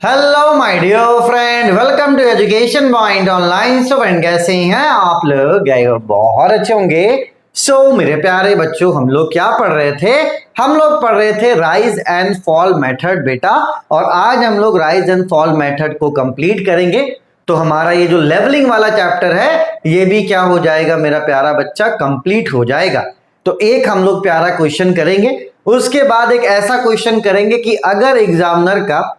Hello my dear friend, welcome to Education Point Online. So friend, कैसे हैं आप लोग? बहुत अच्छे होंगे। मेरे प्यारे बच्चों, हम लोग क्या पढ़ रहे थे? हम लोग पढ़ रहे थे राइज एंड फॉल मेथड बेटा। और आज हम लोग राइज एंड फॉल मेथड को कंप्लीट करेंगे। तो हमारा ये जो लेवलिंग वाला चैप्टर है ये भी क्या हो जाएगा मेरा प्यारा बच्चा, कंप्लीट हो जाएगा। तो एक हम लोग प्यारा क्वेश्चन करेंगे, उसके बाद एक ऐसा क्वेश्चन करेंगे कि अगर एग्जामिनर का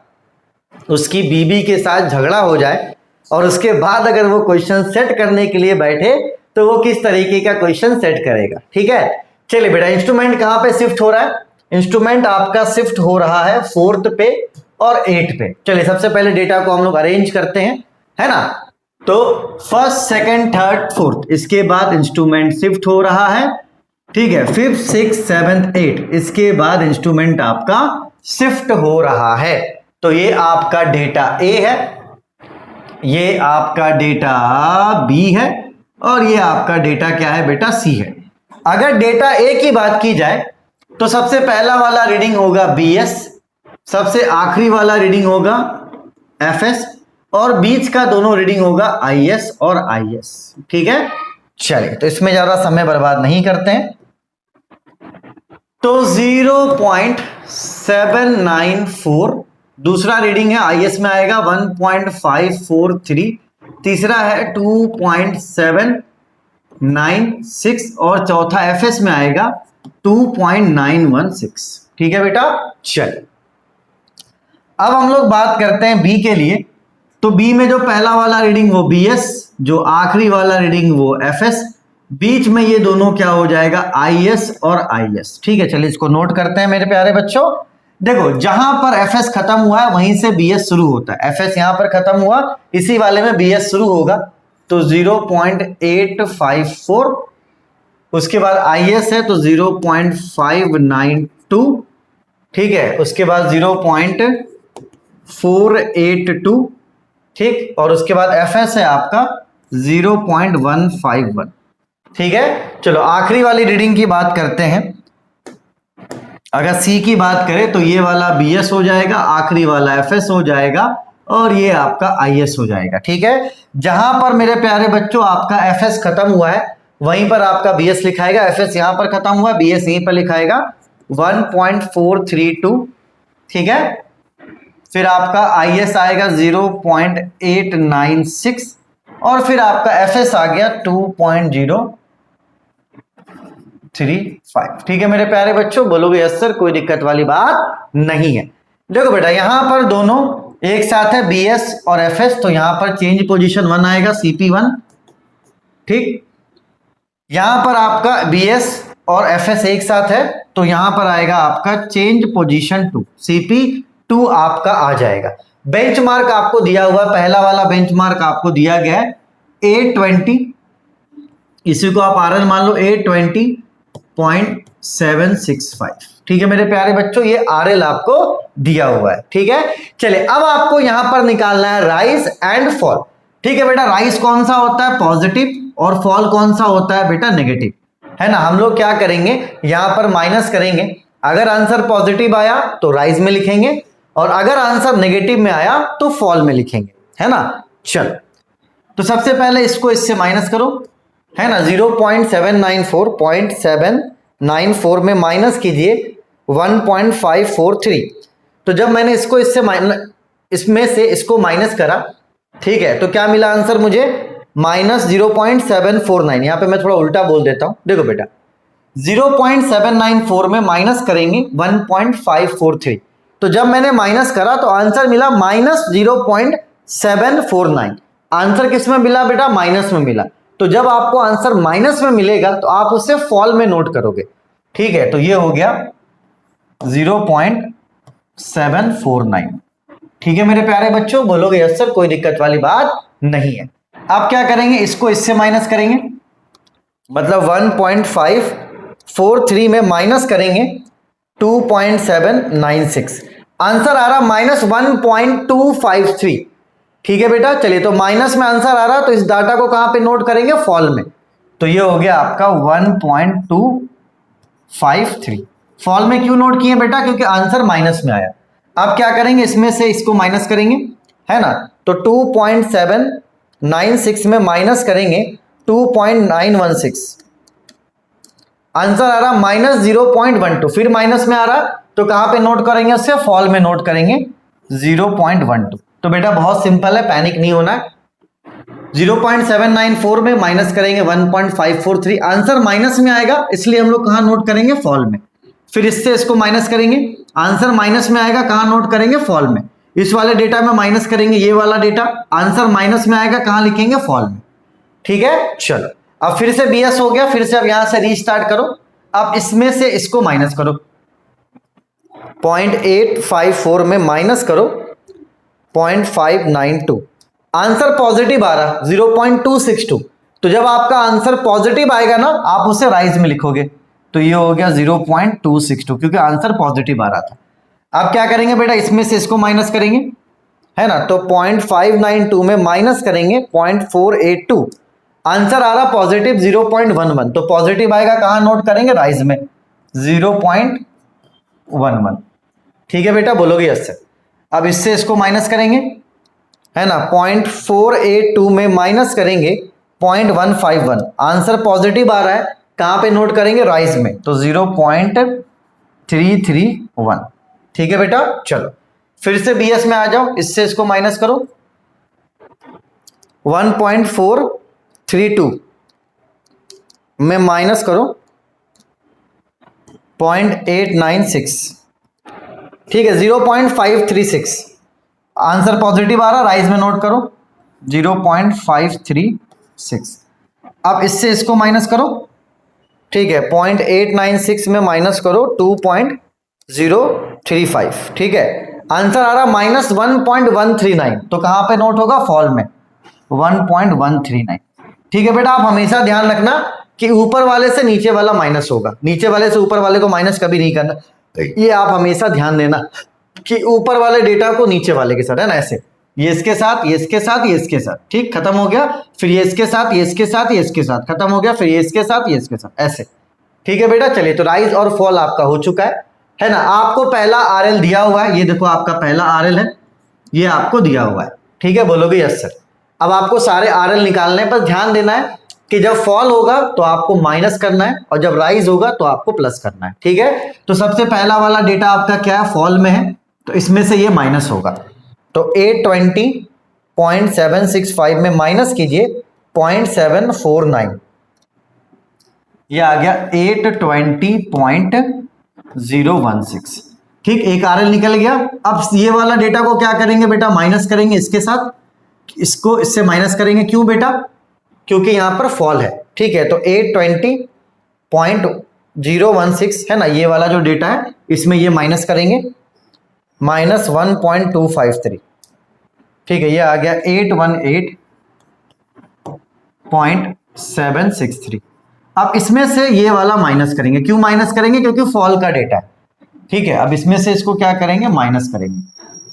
उसकी बीबी के साथ झगड़ा हो जाए और उसके बाद अगर वो क्वेश्चन सेट करने के लिए बैठे तो वो किस तरीके का क्वेश्चन सेट करेगा। ठीक है, चलिए बेटा, इंस्ट्रूमेंट कहां पे शिफ्ट हो रहा है? इंस्ट्रूमेंट आपका शिफ्ट हो रहा है 4th पे और 8 पे। चलिए सबसे पहले डेटा को हम लोग अरेंज करते हैं, है ना। तो 1st, 2nd, 3rd, 4th, इसके बाद इंस्ट्रूमेंट शिफ्ट हो रहा है। ठीक है, 5th, 6th, 7th, 8, इसके बाद इंस्ट्रूमेंट आपका शिफ्ट हो रहा है। तो ये आपका डेटा ए है, ये आपका डेटा बी है और ये आपका डेटा क्या है बेटा? सी है। अगर डेटा ए की बात की जाए तो सबसे पहला वाला रीडिंग होगा बीएस, सबसे आखिरी वाला रीडिंग होगा एफएस और बीच का दोनों रीडिंग होगा आईएस और आईएस। ठीक है, चलिए तो इसमें ज्यादा समय बर्बाद नहीं करते हैं। तो 0.794 दूसरा रीडिंग है, आईएस में आएगा 1.543, तीसरा है 2.796 और चौथा एफएस में आएगा 2.916। ठीक है बेटा, चलिए अब हम लोग बात करते हैं बी के लिए। तो बी में जो पहला वाला रीडिंग वो बीएस, जो आखिरी वाला रीडिंग वो एफएस, बीच में ये दोनों क्या हो जाएगा? आईएस और आईएस। ठीक है, चलिए इसको नोट करते हैं मेरे प्यारे बच्चों। देखो, जहां पर एफएस खत्म हुआ है वहीं से बीएस शुरू होता है। एफएस यहां पर खत्म हुआ, इसी वाले में बीएस शुरू होगा। तो 0.854, उसके बाद आईएस है तो 0.592, ठीक है, उसके बाद 0.482, ठीक, और उसके बाद एफएस है आपका 0.151। ठीक है, चलो आखिरी वाली रीडिंग की बात करते हैं। अगर सी की बात करें तो ये वाला बीएस हो जाएगा, आखिरी वाला एफएस हो जाएगा और ये आपका आईएस हो जाएगा। ठीक है, जहां पर मेरे प्यारे बच्चों आपका एफएस खत्म हुआ है वहीं पर आपका बीएस लिखाएगा। एफएस यहां पर खत्म हुआ, बीएस यहीं पर लिखाएगा 1.432। ठीक है, फिर आपका आईएस आएगा 0.896 और फिर आपका एफएस आ गया 2.035। ठीक है मेरे प्यारे बच्चों, बोलोगे यस सर, कोई दिक्कत वाली बात नहीं है। देखो बेटा, यहां पर दोनों एक साथ है बीएस और एफएस, तो यहां पर चेंज पोजीशन 1 आएगा, सीपी1। ठीक, यहां पर आपका बीएस और एफएस एक साथ है तो यहां पर आएगा आपका चेंज पोजीशन 2, सीपी2 आपका आ जाएगा। बेंचमार्क आपको दिया हुआ, पहला वाला बेंचमार्क आपको दिया गया है 820, इसी को आप आरएल मान लो 820.765। ठीक है मेरे प्यारे बच्चों, ये आरएल आपको दिया हुआ है। ठीक है, चलिए अब आपको यहां पर निकालना है राइज एंड फॉल। ठीक है बेटा, राइज कौन सा होता है? पॉजिटिव, और फॉल कौन सा होता है बेटा? नेगेटिव, है ना। हम लोग क्या करेंगे, यहां पर माइनस करेंगे। अगर आंसर पॉजिटिव आया तो राइज में लिखेंगे और अगर आंसर नेगेटिव में आया तो फॉल में लिखेंगे, है ना। चलो तो सबसे पहले इसको इससे माइनस करो, है ना। 0.794 में माइनस कीजिए 1.543। तो जब मैंने इसको इसमें से इसको माइनस करा, ठीक है, तो क्या मिला आंसर मुझे? -0.749। यहां पे मैं थोड़ा उल्टा बोल देता हूं। देखो बेटा, 0.794 में माइनस करेंगे 1.543, तो जब मैंने माइनस करा तो आंसर मिला -0.749। आंसर किस में मिला बेटा? माइनस में मिला। तो जब आपको आंसर माइनस में मिलेगा तो आप उसे फॉल में नोट करोगे। ठीक है, तो ये हो गया 0.749। ठीक है मेरे प्यारे बच्चों, बोलोगे यस सर, कोई दिक्कत वाली बात नहीं है। अब क्या करेंगे, इसको इससे माइनस करेंगे, मतलब 1.543 में माइनस करेंगे 2.796, आंसर आ रहा -1.253। ठीक है बेटा, चलिए तो माइनस में आंसर आ रहा तो इस डाटा को कहां पे नोट करेंगे? फॉल में। तो ये हो गया आपका 1.253। फॉल में क्यों नोट किए बेटा? क्योंकि आंसर माइनस में आया। अब क्या करेंगे, इसमें से इसको माइनस करेंगे, है ना। तो 2.796 में माइनस करेंगे 2.916, आंसर आ रहा -0.12। फिर माइनस में आ रहा, तो कहां पे नोट करेंगे, उससे फॉल में नोट करेंगे 0.12। तो बेटा बहुत सिंपल है, पैनिक नहीं होना है। 0.794 में माइनस करेंगे 1.543, आंसर माइनस में आएगा, इसलिए हम लोग कहां नोट करेंगे, फॉल में। फिर इससे इसको माइनस करेंगे, आंसर माइनस में आएगा, कहां नोट करेंगे, फॉल में। इस वाले डेटा में माइनस करेंगे ये वाला डेटा, आंसर माइनस में आएगा, कहां लिखेंगे, फॉल में। ठीक है, चलो अब फिर से BS हो गया, फिर से अब यहां से रीस्टार्ट करो। अब इसमें से इसको माइनस करो, 0.854 में माइनस करो 0.592, आंसर पॉजिटिव आ रहा 0.262। तो जब आपका आंसर पॉजिटिव आएगा ना, आप उसे राइज में लिखोगे, तो ये हो गया 0.262, क्योंकि आंसर पॉजिटिव आ रहा था। अब क्या करेंगे बेटा, इसमें से इसको माइनस करेंगे, है ना। तो 0.592 में माइनस करेंगे 0.482, आंसर आ रहा पॉजिटिव 0.11। तो पॉजिटिव आएगा, कहां नोट करेंगे, राइज में 0.11। ठीक है बेटा, बोलोगे यस सर। अब इससे इसको माइनस करेंगे, है ना। 0.482 में माइनस करेंगे 0.151, आंसर पॉजिटिव आ रहा है, कहां पे नोट करेंगे, राइज में, तो 0.331। ठीक है बेटा, चलो फिर से BS में आ जाओ, इससे इसको माइनस करो 1.432 में माइनस करो 0.896, ठीक है 0.536, आंसर पॉजिटिव आ रहा, राइज में नोट करो 0.536। अब इससे इसको माइनस करो, ठीक है 0.896 में माइनस करो 2.035, ठीक है आंसर आ रहा -1.139। तो कहां पे नोट होगा, फॉल में 1.139। ठीक है बेटा, आप हमेशा ध्यान रखना कि ऊपर वाले से नीचे वाला माइनस होगा, नीचे वाले से ऊपर वाले को माइनस कभी नहीं करना। ये आप हमेशा ध्यान देना कि ऊपर वाले डेटा को नीचे वाले के साथ, है ना, ऐसे ये इसके साथ, ये इसके साथ, ये इसके साथ, ठीक, खत्म हो गया। फिर ये इसके साथ, ये इसके साथ, ये इसके साथ, खत्म हो गया। फिर ये इसके साथ, ये इसके साथ, ऐसे। ठीक है बेटा, चलिए तो राइज और फॉल आपका हो चुका है ना। आपको पहला RL दिया हुआ है, ये देखो आपका पहला RL है, ये आपको दिया हुआ है। ठीक है, बोलोगे यस सर। अब आपको सारे RL निकालने पर ध्यान देना है कि जब फॉल होगा तो आपको माइनस करना है, और जब राइज होगा तो आपको प्लस करना है। ठीक है, तो सबसे पहला वाला डेटा आपका क्या है, फॉल में है, तो इसमें से ये माइनस होगा। तो 820.765 में माइनस कीजिए 0.749, ये आ गया 820.016। ठीक, एक RL निकल गया। अब ये वाला डेटा को क्या करेंगे बेटा, माइनस करेंगे इसके साथ, इसको इससे माइनस करेंगे, क्यों बेटा, क्योंकि यहां पर फॉल है। ठीक है, तो 820.016 है ना, ये वाला जो डेटा है, इसमें ये माइनस करेंगे -1.253। ठीक है, ये आ गया 818.763। अब इसमें से ये वाला माइनस करेंगे, क्यों माइनस करेंगे, क्योंकि फॉल का डेटा है। ठीक है, अब इसमें से इसको क्या करेंगे, माइनस करेंगे।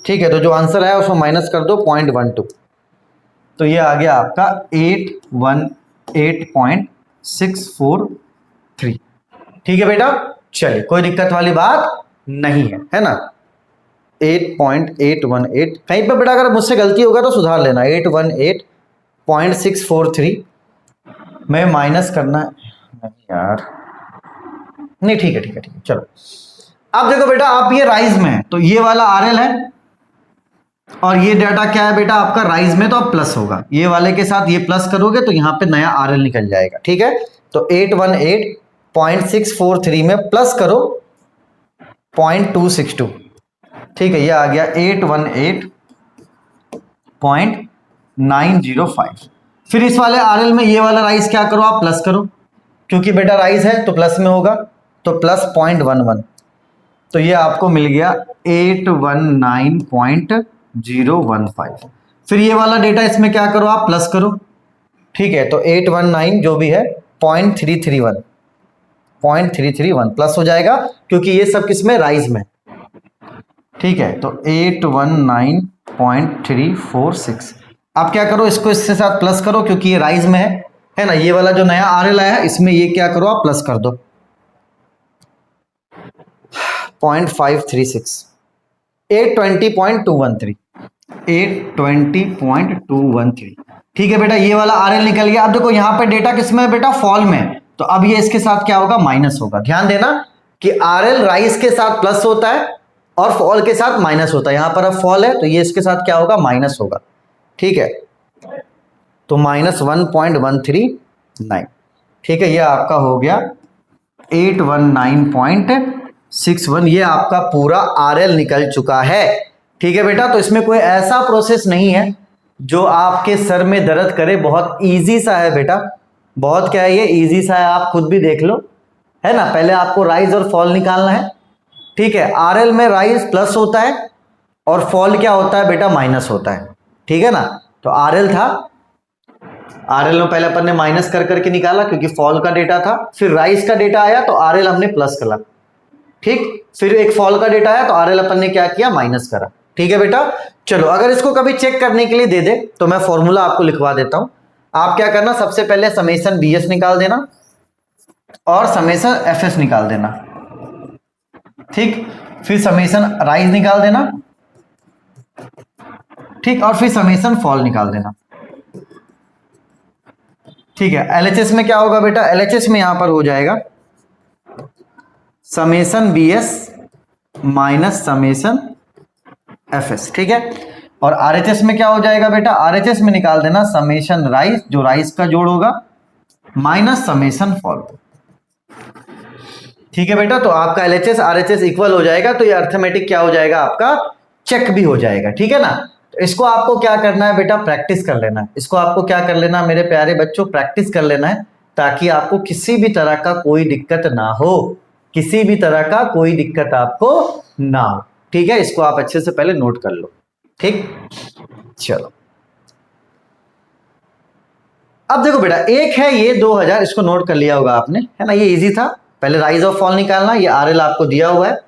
ठीक है, तो जो आंसर है उसको माइनस कर दो 0.12, तो ये आ गया आपका 818.643। ठीक है बेटा, चलिए कोई दिक्कत वाली बात नहीं है ना। 8.818, कहीं पर बेटा अगर मुझसे गलती होगा तो सुधार लेना। 818.643 में माइनस करना है, नहीं यार, नहीं, ठीक है ठीक है ठीक है, चलो। अब देखो बेटा, आप ये राइज में है, तो ये वाला RL है, और ये डाटा क्या है बेटा आपका, राइज में, तो अब प्लस होगा। ये वाले के साथ ये प्लस करोगे तो यहां पे नया RL निकल जाएगा। ठीक है, तो 818.643 में प्लस करो 0.262। ठीक है, ये आ गया 818.905। फिर इस वाले RL में ये वाला राइज क्या करो, आप प्लस करो, क्योंकि बेटा राइज है तो प्लस में होगा, तो प्लस 0.11, तो ये आपको मिल गया 819.015। फिर ये वाला डेटा इसमें क्या करो, आप प्लस करो। ठीक है, तो 819 जो भी है 0.331 प्लस हो जाएगा, क्योंकि ये सब किसमें, राइज में। ठीक है, तो 819.346। अब क्या करो, इसको इसके साथ प्लस करो, क्योंकि ये राइज में है ना। ये वाला जो नया RL आया है, इसमें ये क्या करो, आप प्लस कर दो 0.536। 820.213, 820.213। ठीक है बेटा, ये वाला RL निकल गया। अब देखो यहाँ पे डेटा किसमें है बेटा, फॉल में, तो अब ये इसके साथ क्या होगा, माइनस होगा। ध्यान देना कि RL राइज के साथ प्लस होता है और फॉल के साथ माइनस होता है। यहां पर अब फॉल है तो ये इसके साथ क्या होगा, माइनस होगा। ठीक है, तो -1.139। ठीक है, ये आपका हो गया 819.61। ये आपका पूरा RL निकल चुका है। ठीक है बेटा, तो इसमें कोई ऐसा प्रोसेस नहीं है जो आपके सर में दर्द करे। बहुत इजी सा है बेटा, बहुत क्या है, ये इजी सा है, आप खुद भी देख लो, है ना। पहले आपको राइज और फॉल निकालना है। ठीक है, RL में राइज प्लस होता है और फॉल क्या होता है बेटा, माइनस होता है। ठीक है ना, तो RL था, RL में पहले अपन ने माइनस कर करके निकाला क्योंकि फॉल का डेटा था, फिर राइज का डेटा आया तो RL हमने प्लस करा। ठीक, फिर एक फॉल का डेटा आया तो RL अपन ने क्या किया, माइनस करा। ठीक है बेटा, चलो अगर इसको कभी चेक करने के लिए दे दे तो मैं फॉर्मूला आपको लिखवा देता हूं। आप क्या करना, सबसे पहले समेशन BS निकाल देना और समेशन FS निकाल देना। ठीक, फिर समेशन राइज निकाल देना। ठीक, और फिर समेशन फॉल निकाल देना। ठीक है, LHS में क्या होगा बेटा, LHS में यहां पर हो जाएगा summation BS minus summation FS। ठीक है, और RHS में क्या हो जाएगा बेटा, RHS में निकाल देना समेशन राइज, जो राइज का जोड़ होगा, माइनस समेशन फॉल। ठीक है बेटा, तो आपका LHS RHS इक्वल हो जाएगा, तो ये अर्थमेटिक क्या हो जाएगा, आपका चेक भी हो जाएगा। ठीक है ना, तो इसको आपको क्या करना है बेटा, प्रैक्टिस कर लेना है। इसको आपको क्या कर लेना है मेरे प्यारे बच्चों, प्रैक्टिस कर लेना है, ताकि आपको किसी भी तरह का कोई दिक्कत ना हो, किसी भी तरह का कोई दिक्कत आपको ना हो। ठीक है, इसको आप अच्छे से पहले नोट कर लो। ठीक, चलो अब देखो बेटा, एक है ये 2000, इसको नोट कर लिया होगा आपने, है ना, ये इजी था। पहले राइज और फॉल निकालना, ये RL आपको दिया हुआ है।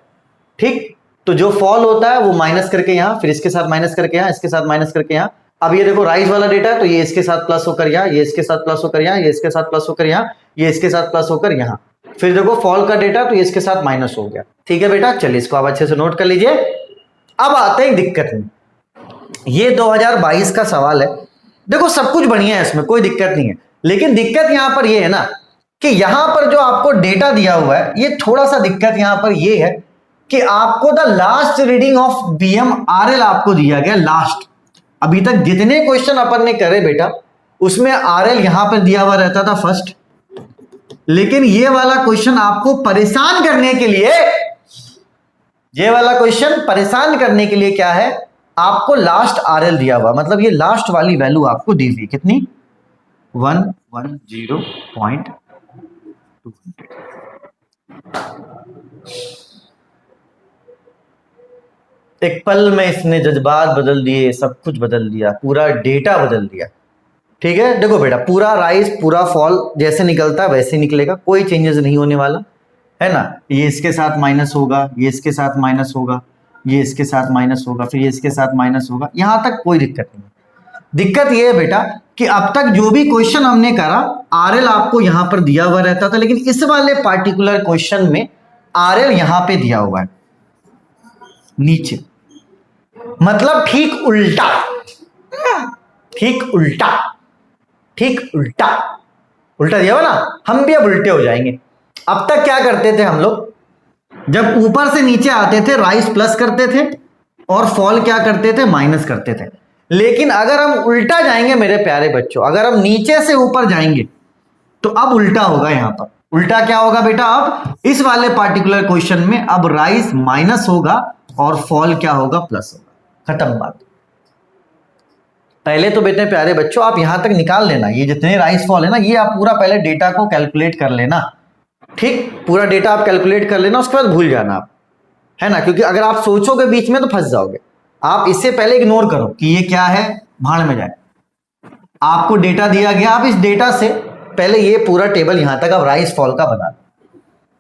ठीक, तो जो फॉल होता है वो माइनस करके यहां, फिर इसके साथ माइनस करके यहां, इसके साथ माइनस करके यहां। अब ये देखो राइज वाला डेटा है तो ये इसके साथ प्लस होकर यहां, ये इसके साथ प्लस होकर यहां, ये इसके साथ प्लस होकर यहां, ये इसके साथ प्लस होकर यहां। फिर देखो फॉल का डेटा तो ये इसके साथ माइनस हो गया। ठीक है बेटा, चलिए इसको आप अच्छे से नोट कर लीजिए। अब आते हैं दिक्कत में। ये 2022 का सवाल है। देखो सब कुछ बढ़िया है, इसमें कोई दिक्कत नहीं है, लेकिन दिक्कत यहां पर ये है ना कि यहां पर जो आपको डेटा दिया हुआ है, ये थोड़ा सा दिक्कत यहां पर ये है कि आपको the last reading of BM RL आपको दिया गया लास्ट। अभी तक जितने क्वेश्चन अपन ने करे बेटा, उसमें RL यहां पर दिया हुआ रहता था फर्स्ट, लेकिन ये वाला क्वेश्चन आपको परेशान करने के लिए, ये वाला क्वेश्चन परेशान करने के लिए क्या है, आपको लास्ट RL दिया हुआ, मतलब ये लास्ट वाली वैल्यू आपको दी हुई, कितनी, 110.200। एक पल में इसने जज्बात बदल दिए, सब कुछ बदल दिया, पूरा डेटा बदल दिया। ठीक है, देखो बेटा, पूरा राइज पूरा फॉल जैसे निकलता है वैसे निकलेगा, कोई चेंजेस नहीं होने वाला, है ना। ये इसके साथ माइनस होगा, ये इसके साथ माइनस होगा, ये इसके साथ माइनस होगा, फिर ये इसके साथ माइनस होगा, यहां तक कोई दिक्कत नहीं। दिक्कत ये है बेटा कि अब तक जो भी क्वेश्चन हमने करा, RL आपको यहां पर दिया हुआ रहता था, लेकिन इस वाले पार्टिकुलर क्वेश्चन में RL यहां पे दिया हुआ है नीचे, मतलब ठीक उल्टा, ठीक उल्टा, ठीक उल्टा, उल्टा दिया हुआ ना। हम भी अब उल्टे हो जाएंगे। अब तक क्या करते थे हम लोग, जब ऊपर से नीचे आते थे राइज प्लस करते थे और फॉल क्या करते थे, माइनस करते थे। लेकिन अगर हम उल्टा जाएंगे मेरे प्यारे बच्चों, अगर हम नीचे से ऊपर जाएंगे तो अब उल्टा होगा। यहां पर उल्टा क्या होगा बेटा, अब इस वाले पार्टिकुलर क्वेश्चन में अब राइज माइनस होगा और फॉल क्या होगा, प्लस होगा। खत्म बात। पहले तो बेटे प्यारे बच्चों आप यहां तक निकाल लेना, ये जितने राइज फॉल है ना, ये आप पूरा पहले डेटा को कैलकुलेट कर लेना। ठीक, पूरा डेटा आप कैलकुलेट कर लेना, उसके बाद भूल जाना आप, है ना, क्योंकि अगर आप सोचोगे बीच में तो फंस जाओगे। आप इससे पहले इग्नोर करो कि ये क्या है, भाड़ में जाए। आपको डेटा दिया गया, आप इस डेटा से पहले ये पूरा टेबल यहां तक आप राइज फॉल का बना लो।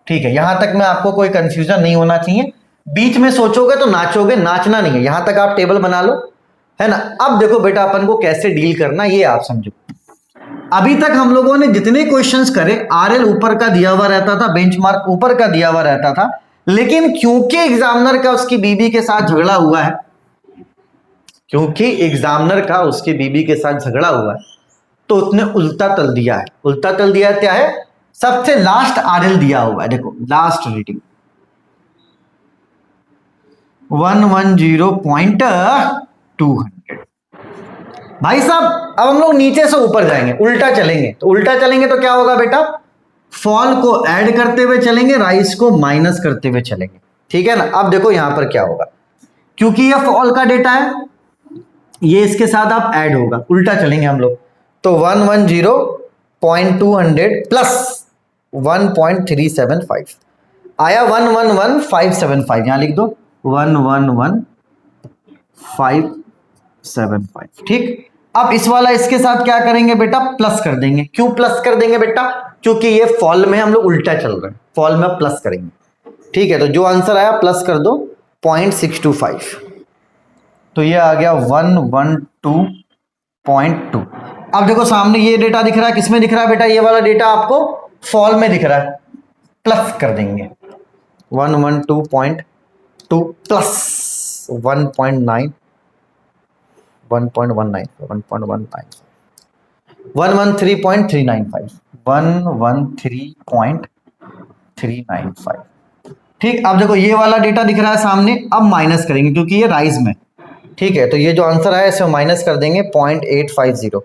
ठीक है, यहां तक में आपको कोई कंफ्यूजन नहीं होना चाहिए। बीच में सोचोगे तो नाचोगे, नाचना नहीं है। यहां तक आप टेबल बना लो, है ना। अब देखो बेटा अपन को कैसे डील करना ये आप समझो। अभी तक हम लोगों ने जितने क्वेश्चंस करे, RL ऊपर का दिया हुआ रहता था, बेंचमार्क ऊपर का दिया हुआ रहता था, लेकिन क्योंकि एग्जामिनर का उसकी बीबी के साथ झगड़ा हुआ है, क्योंकि एग्जामिनर का उसकी बीबी के साथ झगड़ा हुआ है, तो उसने उल्टा तल दिया है। उल्टा तल दिया क्या है? सबसे लास्ट आरएल दिया हुआ है, देखो लास्ट रीडिंग 110.200। भाई साहब अब हम लोग नीचे से ऊपर जाएंगे, उल्टा चलेंगे। तो उल्टा चलेंगे तो क्या होगा बेटा? फॉल को ऐड करते हुए चलेंगे, राइज को माइनस करते हुए चलेंगे, ठीक है ना। अब देखो यहां पर क्या होगा, क्योंकि ये फॉल का डेटा है, ये इसके साथ आप ऐड होगा, उल्टा चलेंगे हम लोग। तो 110.200 प्लस 1.375 आया 111,575, यहां लिख दो 111,575, ठीक। अब इस वाला इसके साथ क्या करेंगे बेटा? प्लस कर देंगे। क्यों प्लस कर देंगे बेटा? क्योंकि ये फॉल में हम लोग उल्टा चल रहे हैं, फॉल में प्लस करेंगे, ठीक है। तो जो आंसर आया प्लस कर दो 0.625, तो ये आ गया 112.2। अब देखो सामने ये डेटा दिख रहा है, किसमें दिख रहा है बेटा? ये वाला डेटा आपको फॉल में दिख रहा है, प्लस कर देंगे 112.2 प्लस 1.9 1.19 1.19 113.395 113.395, ठीक। अब देखो ये वाला डेटा दिख रहा है सामने, अब माइनस करेंगे क्योंकि ये राइज में, ठीक है। तो ये जो आंसर आया इसमें माइनस कर देंगे 0.850,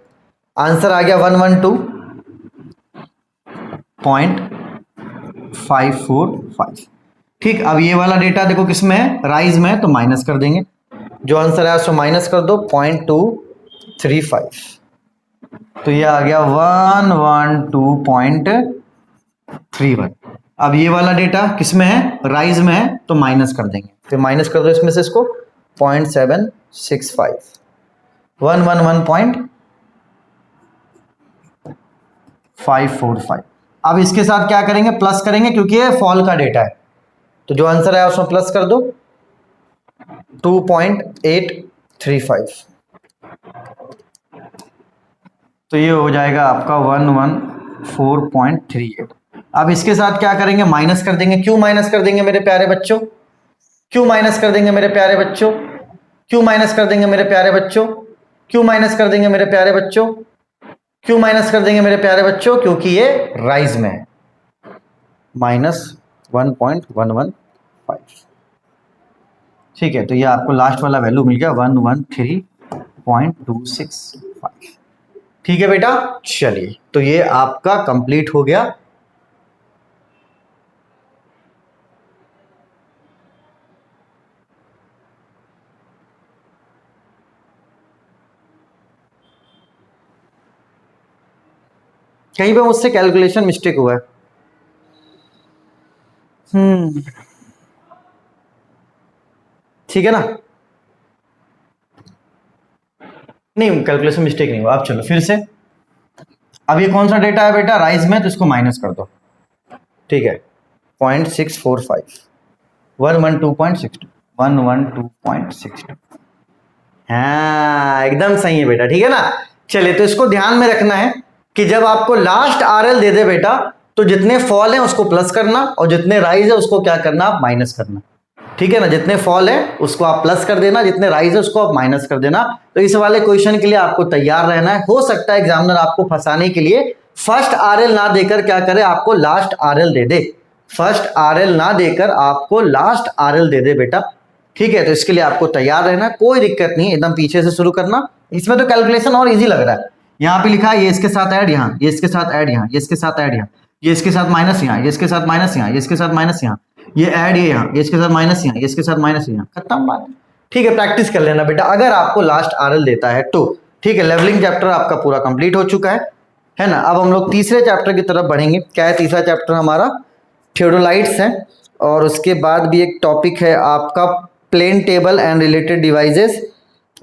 आंसर आ गया 112.545, ठीक। अब ये वाला डेटा देखो किसमें है? राइज में है, तो माइनस कर देंगे। जो आंसर आया उसमें माइनस कर दो 0.235, तो ये आ गया 112.31। अब ये वाला डेटा किसमें है? राइज में है, तो माइनस कर देंगे, फिर माइनस कर दो इसमें से इसको 0.765 111.545। अब इसके साथ क्या करेंगे? प्लस करेंगे क्योंकि ये फॉल का डेटा है, तो जो आंसर आया उसमें प्लस कर दो 2.835, तो ये हो जाएगा आपका 114.38। अब इसके साथ क्या करेंगे? माइनस कर देंगे। क्यों माइनस कर देंगे मेरे प्यारे बच्चों? क्यों माइनस कर देंगे मेरे प्यारे बच्चों? क्यों माइनस कर देंगे मेरे प्यारे बच्चों? क्यों माइनस कर देंगे मेरे प्यारे बच्चों? क्यों माइनस कर देंगे मेरे प्यारे बच्चों? क्योंकि ये राइज में है, -1.115, ठीक है। तो ये आपको लास्ट वाला वैल्यू मिल गया 113.265, ठीक है बेटा। चलिए तो ये आपका कंप्लीट हो गया। कहीं पे मुझसे कैलकुलेशन मिस्टेक हुआ है, ठीक है ना? नहीं, कैलकुलेशन मिस्टेक नहीं हुआ। अब चलो फिर से, अब ये कौन सा डेटा है बेटा? राइज में, तो इसको माइनस कर दो, ठीक है। 0.645 112.62 112.62, हाँ एकदम सही है बेटा, ठीक है ना। चलिए तो इसको ध्यान में रखना है कि जब आपको लास्ट आरएल दे दे बेटा, तो जितने फॉल हैं उसको प्लस करना और जितने राइज है उसको क्या करना? आप माइनस करना, ठीक है ना। जितने फॉल है उसको आप प्लस कर देना, जितने राइज है उसको आप माइनस कर देना। तो इस वाले क्वेश्चन के लिए आपको तैयार रहना है। हो सकता है एग्जामिनर आपको फंसाने के लिए फर्स्ट आरएल ना देकर क्या करे? आपको लास्ट आरएल दे दे। फर्स्ट आरएल ना देकर आपको लास्ट आरएल दे दे बेटा, ठीक है। तो इसके लिए आपको तैयार रहना, कोई दिक्कत नहीं, एकदम पीछे से शुरू करना। इसमें तो कैलकुलेशन और इजी लग रहा है। यहाँ पे लिखा है ये इसके साथ ऐड, यहाँ ये इसके साथ ऐड, यहाँ ये इसके साथ ऐड, यहाँ ये इसके साथ माइनस, यहाँ ये इसके साथ माइनस, यहाँ ये इसके साथ माइनस, यहाँ ये ऐड, ये यहाँ ये इसके साथ माइनस, यहाँ ये इसके साथ माइनस, यहाँ खत्म बात, ठीक है। प्रैक्टिस कर लेना बेटा अगर आपको लास्ट आरएल देता है तो, ठीक है। लेवलिंग चैप्टर आपका पूरा कंप्लीट हो चुका है ना। अब हम लोग तीसरे चैप्टर की तरफ बढ़ेंगे। क्या है तीसरा चैप्टर? हमारा थियोडोलाइट्स है, और उसके बाद भी एक टॉपिक है आपका plane table and related devices,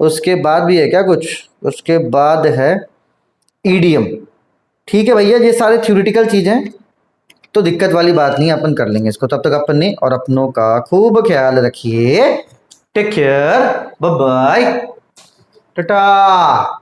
उसके बाद भी है क्या कुछ, उसके बाद है ईडीएम, ठीक है भैया। ये सारे थ्योरेटिकल चीज़ें तो दिक्कत वाली बात नहीं, अपन कर लेंगे इसको। तब तक अपन ने और अपनों का खूब ख्याल रखिए। Take care, bye bye, Tata.